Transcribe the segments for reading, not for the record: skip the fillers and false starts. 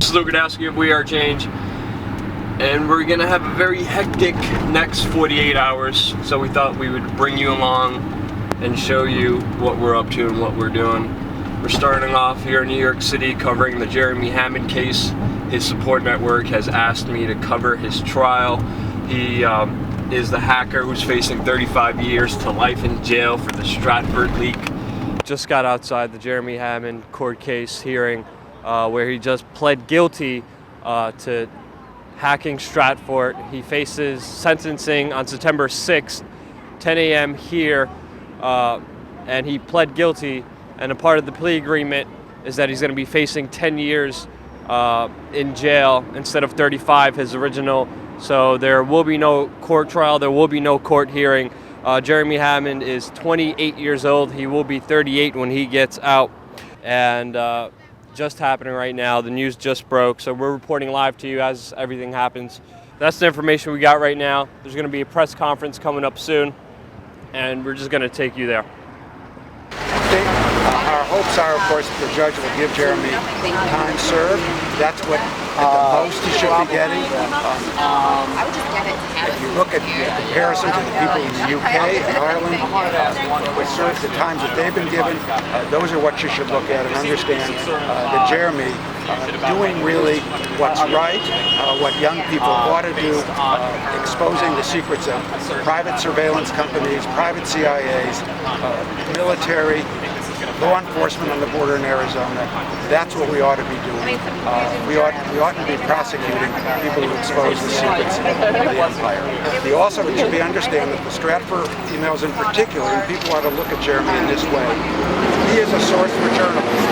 is Luke Gadowski of WeAreChange, and we're gonna have a very hectic next 48 hours. So we thought we would bring you along and show you what we're up to and what we're doing. We're starting off here in New York City covering the Jeremy Hammond case. His support network has asked me to cover his trial. He is the hacker who's facing 35 years to life in jail for the Stratford leak. Just got outside the Jeremy Hammond court case hearing where he just pled guilty to hacking Stratford. He faces sentencing on September 6th, 10 a.m. here, and he pled guilty, and a part of the plea agreement is that he's going to be facing 10 years in jail instead of 35, his original. So there will be no court trial, there will be no court hearing. Jeremy Hammond is 28 years old. He will be 38 when he gets out. And just happening right now, the news just broke, so we're reporting live to you as everything happens. That's the information we got right now. There's going to be a press conference coming up soon, and we're just going to take you there. Our hopes are, of course, the judge will give Jeremy time served. That's what at the most he should be getting. If you look at the comparison to the people in the UK and Ireland, with sort of the times that they've been given, those are what you should look at and understand that Jeremy doing really what's right, what young people ought to do, exposing the secrets of private surveillance companies, private CIAs, military, law enforcement on the border in Arizona. That's what we ought to be doing. We ought to be prosecuting people who expose the secrets of the empire. It should be understand that the Stratford emails in particular, and people ought to look at Jeremy in this way. He is a source for journalists.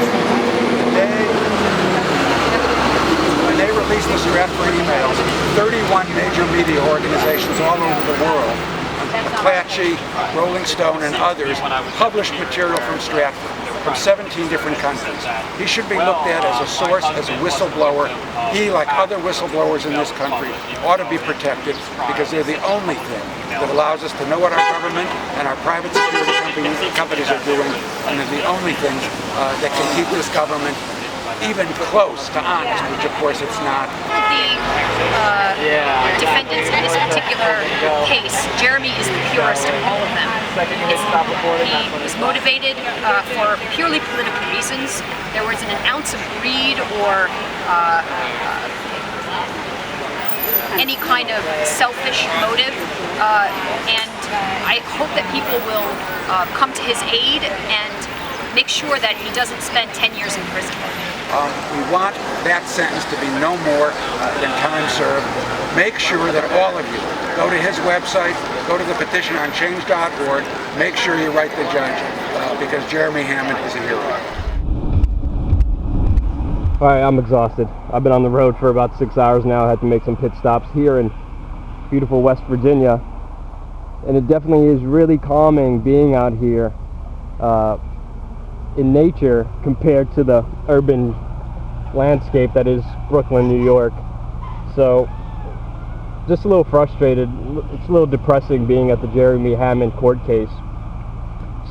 When they released the Stratford emails, 31 major media organizations all over the world, McClatchy, Rolling Stone, and others, published material from Stratford from 17 different countries. He should be looked at as a source, as a whistleblower. He, like other whistleblowers in this country, ought to be protected because they're the only thing that allows us to know what our government and our private security companies are doing, and they're the only things that can keep this government even close to honest, which of course it's not. The defendants in this particular case, Jeremy is the purest of all of them. He was motivated for purely political reasons. There wasn't an ounce of greed or any kind of selfish motive, and I hope that people will come to his aid and make sure that he doesn't spend 10 years in prison. We want that sentence to be no more than time served. Make sure that all of you go to his website, go to the petitiononchange.org, make sure you write the judge, because Jeremy Hammond is a hero. Alright, I'm exhausted. I've been on the road for about 6 hours now. I had to make some pit stops here in beautiful West Virginia. And it definitely is really calming being out here in nature compared to the urban landscape that is Brooklyn, New York. So just a little frustrated. It's a little depressing being at the Jeremy Hammond court case,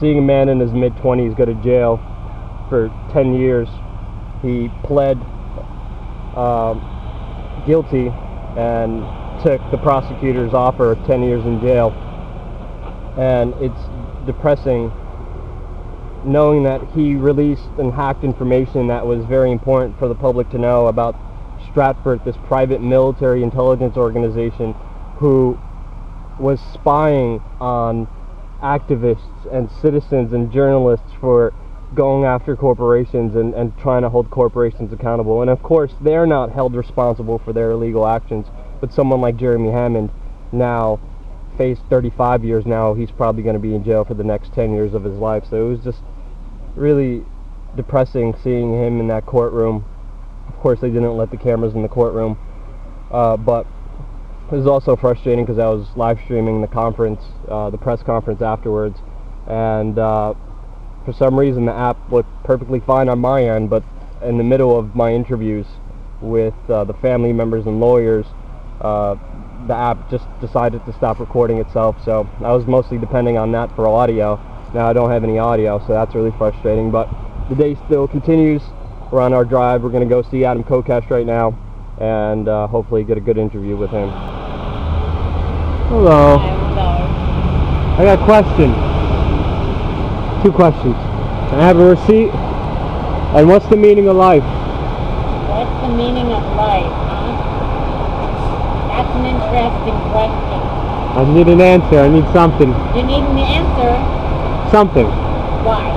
seeing a man in his mid-20s go to jail for 10 years. He pled guilty and took the prosecutor's offer of 10 years in jail, and it's depressing knowing that he released and hacked information that was very important for the public to know about Stratford, this private military intelligence organization who was spying on activists and citizens and journalists for going after corporations and trying to hold corporations accountable. And of course, they're not held responsible for their illegal actions, but someone like Jeremy Hammond now faced 35 years now. He's probably going to be in jail for the next 10 years of his life. So it was just really depressing seeing him in that courtroom. Of course, they didn't let the cameras in the courtroom, but it was also frustrating because I was live streaming the conference, the press conference afterwards, and for some reason the app looked perfectly fine on my end, but in the middle of my interviews with the family members and lawyers, the app just decided to stop recording itself. So I was mostly depending on that for audio. Now I don't have any audio, so that's really frustrating, but the day still continues. We're on our drive. We're going to go see Adam Kokesh right now and hopefully get a good interview with him. Hello. I got a question. 2 questions. Can I have a receipt? And what's the meaning of life? What's the meaning of life, huh? That's an interesting question. I need an answer. I need something. You need an answer? Something. Why?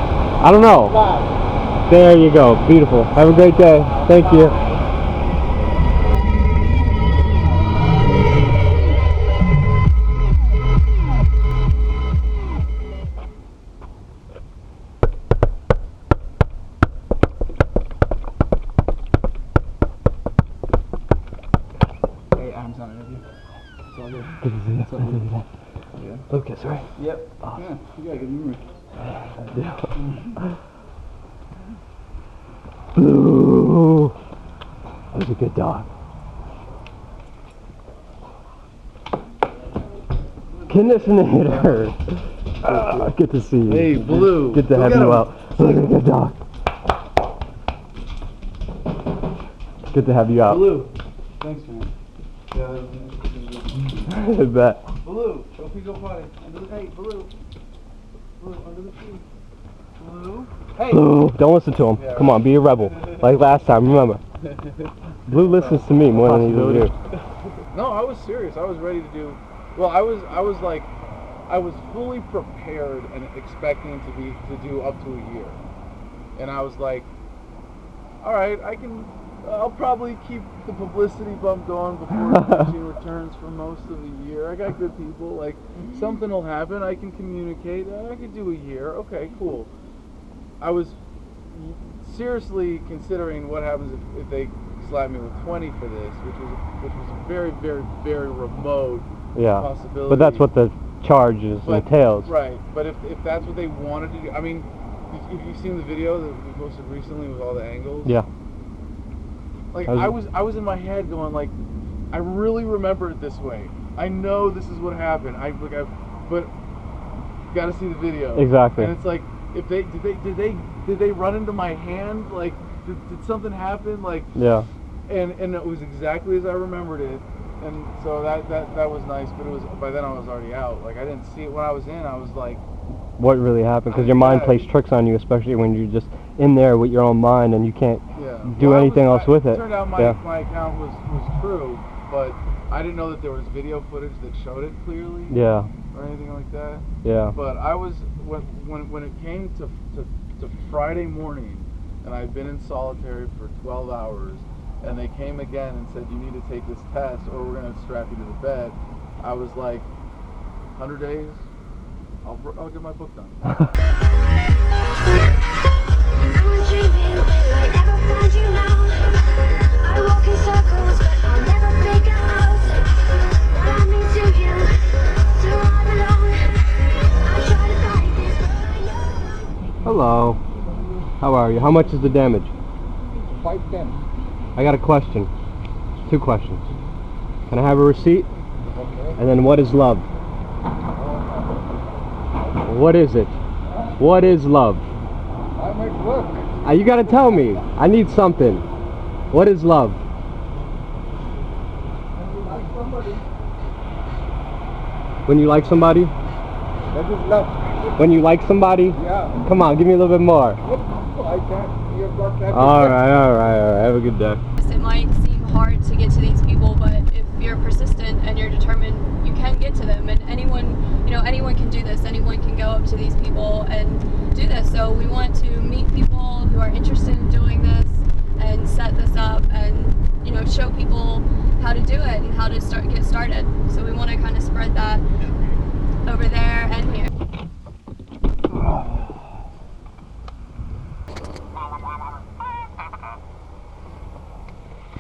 I don't know. Love. There you go. Beautiful. Have a great day. Thank you. Hey, Adam's on interview. It's all good. Good to see you. Yeah. Lucas, right? Yep. Yeah, you got a good memory. Blue. That was a good dog. Conditioner. Good to see you. Hey, Blue. Good to Go have get you him. out. Look at a good dog. Good to have you out. Blue. Thanks, man. I bet. Blue. Go go potty. Hey, Blue. Blue, under the tree. Blue. Hey. Blue, don't listen to him. Yeah, Come on, be a rebel. Like last time, remember. Blue listens to me more than he does you. No, I was serious. I was ready to do. Well, I was fully prepared and expecting to do up to a year, and I was like, all right, I'll probably keep the publicity bump going before the machine returns for most of the year. I got good people. Like, something will happen. I can communicate. I could do a year. Okay, cool. I was seriously considering what happens if they slap me with 20 for this, which was a very, very, very remote possibility. But that's what the charge entails. Right. But if that's what they wanted to do, I mean, if you've seen the video that we posted recently with all the angles. Yeah. Like, I was in my head going like, I really remember it this way. I know this is what happened. But got to see the video. Exactly. And it's like, if did they run into my hand? Like, did something happen? Like, yeah. And it was exactly as I remembered it. And so that was nice. But it was, by then I was already out. Like, I didn't see it when I was in. I was like, what really happened? Because your mind plays tricks on you, especially when you're just in there with your own mind and you can't do anything else with it. It turned out my account was true, but I didn't know that there was video footage that showed it clearly. Yeah. Or anything like that. Yeah. But I was when it came to Friday morning, and I'd been in solitary for 12 hours, and they came again and said, you need to take this test or we're going to strap you to the bed. I was like, 100 days, I'll get my book done. Hello. How are you? How much is the damage? $510. I got a question. 2 questions. Can I have a receipt? Okay. And then, what is love? What is it? What is love? I might look. You gotta tell me. I need something. What is love? When you like somebody? That is love. When you like somebody? Yeah. Come on, give me a little bit more. I can't. You've got that. All right. Have a good day. It might seem hard to get to these people, but if you're persistent and you're determined, you can get to them. And anyone can do this. Anyone can go up to these people and do this. So we want to meet people who are interested in doing this and set this up and, show people how to do it and how to get started. So we want to kind of spread that over there and here.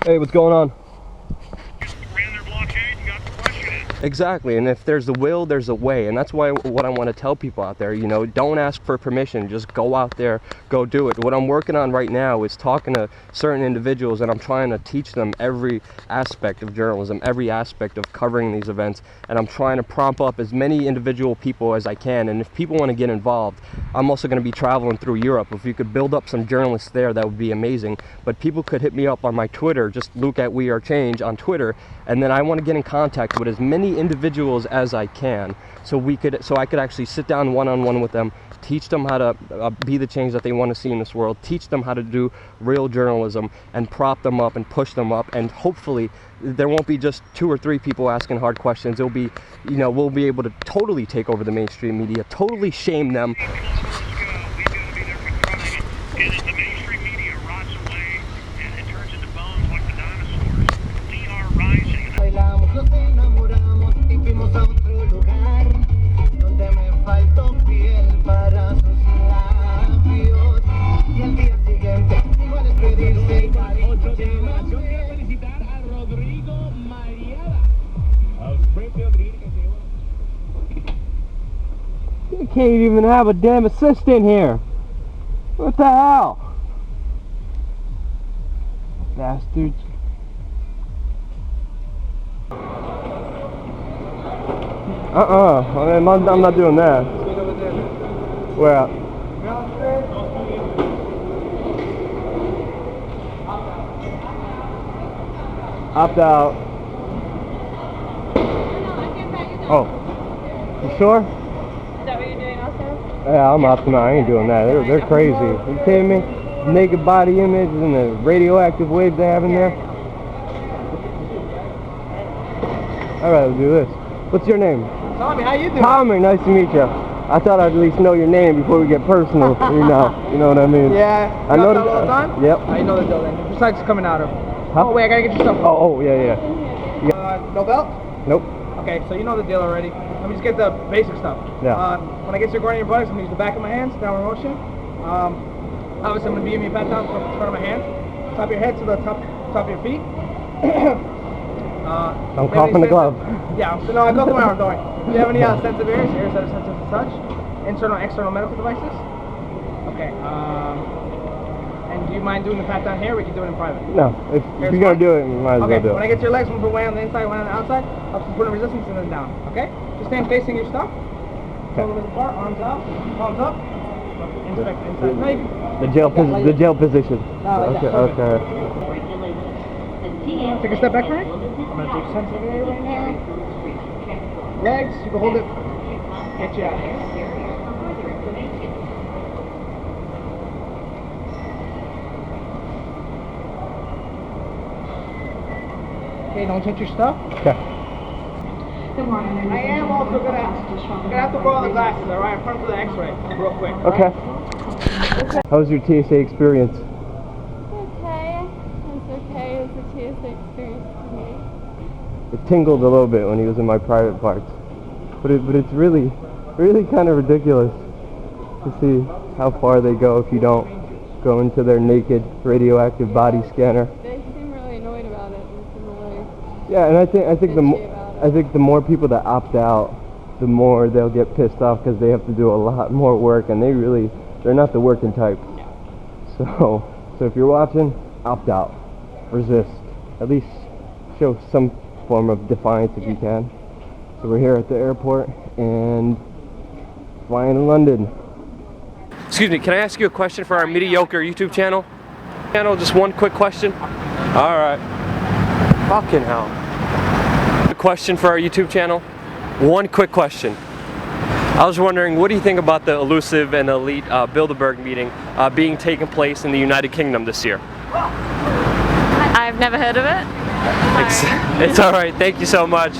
Hey, what's going on? Just ran their blockade and got the question in. Exactly, and if there's a will, there's a way, and that's why what I want to tell people out there, you know, don't ask for permission, just go out there, go do it. What I'm working on right now is talking to certain individuals, and I'm trying to teach them every aspect of journalism, every aspect of covering these events, and I'm trying to prompt up as many individual people as I can. And if people want to get involved, I'm also going to be traveling through Europe. If you could build up some journalists there, that would be amazing. But people could hit me up on my Twitter, just look at WeAreChange on Twitter, and then I want to get in contact with as many individuals as I can, so I could actually sit down one-on-one with them, teach them how to be the change that they want to see in this world, teach them how to do real journalism, and prop them up and push them up. And hopefully there won't be just 2 or 3 people asking hard questions. It'll be, you know, we'll be able to totally take over the mainstream media, totally shame them. You can't even have a damn assistant here. What the hell? Bastards. I'm not doing that. Where at? Opt out. Oh. You sure? Is that what you're doing also? Yeah, I'm opting out. I ain't doing that. They're crazy. Are you kidding me? Naked body image and the radioactive waves they have in there. I'd rather do this. What's your name? Tommy, how you doing? Tommy, nice to meet you. I thought I'd at least know your name before we get personal. You know what I mean? Yeah. I know that all the time? Yep. I know the deal then. Besides coming out of. Huh? Oh wait, I gotta get you something. Oh yeah. No belt? Nope. Okay, so you know the deal already. Let me just get the basic stuff. Yeah. When I get to your your buttocks, I'm gonna use the back of my hands, downward motion. Obviously I'm gonna be giving you a pat down from the front of my hand, top of your head to the top of your feet. I'm coughing the glove. Yeah, so no, I go through my arm, don't worry. Do you have any sensitive areas, ear sensors and such? Internal, external medical devices? Okay, and do you mind doing the pat down here, or we can do it in private? No, if you're going to do it, you might as well do it. When I get your legs, I'm going to put one on the inside, one on the outside. I'll just put a resistance and then down, okay? Just stand facing your stuff. Shoulders apart, arms out, palms up. Inspect inside. No, you can... The jail position. Okay. Take a step back for me. I'm going to do sensitive area right now. Legs, you can hold it. Get you out. Okay, don't touch your stuff. Okay. Good morning. I am also gonna have to borrow the glasses, alright? I'm front for the x-ray real quick. Okay. How was your TSA experience? Okay. It's okay. It was a TSA experience for me. It tingled a little bit when he was in my private parts. But it's really kind of ridiculous to see how far they go if you don't go into their naked radioactive body scanner. They seem really annoyed about it. Yeah, and I think the more people that opt out, the more they'll get pissed off because they have to do a lot more work, and they're not the working type. So if you're watching, opt out, resist, at least show some form of defiance if you can. So we're here at the airport and flying to London. Excuse me, can I ask you a question for our mediocre YouTube channel? Just one quick question. All right. Fucking hell. A question for our YouTube channel. One quick question. I was wondering, what do you think about the elusive and elite Bilderberg meeting being taken place in the United Kingdom this year? I've never heard of it. It's all right. Thank you so much.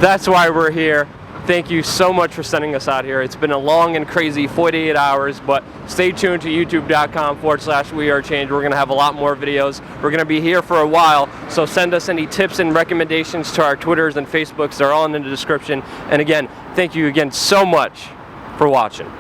That's why we're here. Thank you so much for sending us out here. It's been a long and crazy 48 hours, but stay tuned to youtube.com/WeAreChange. We're going to have a lot more videos. We're going to be here for a while, so send us any tips and recommendations to our Twitters and Facebooks. They're all in the description. And again, thank you again so much for watching.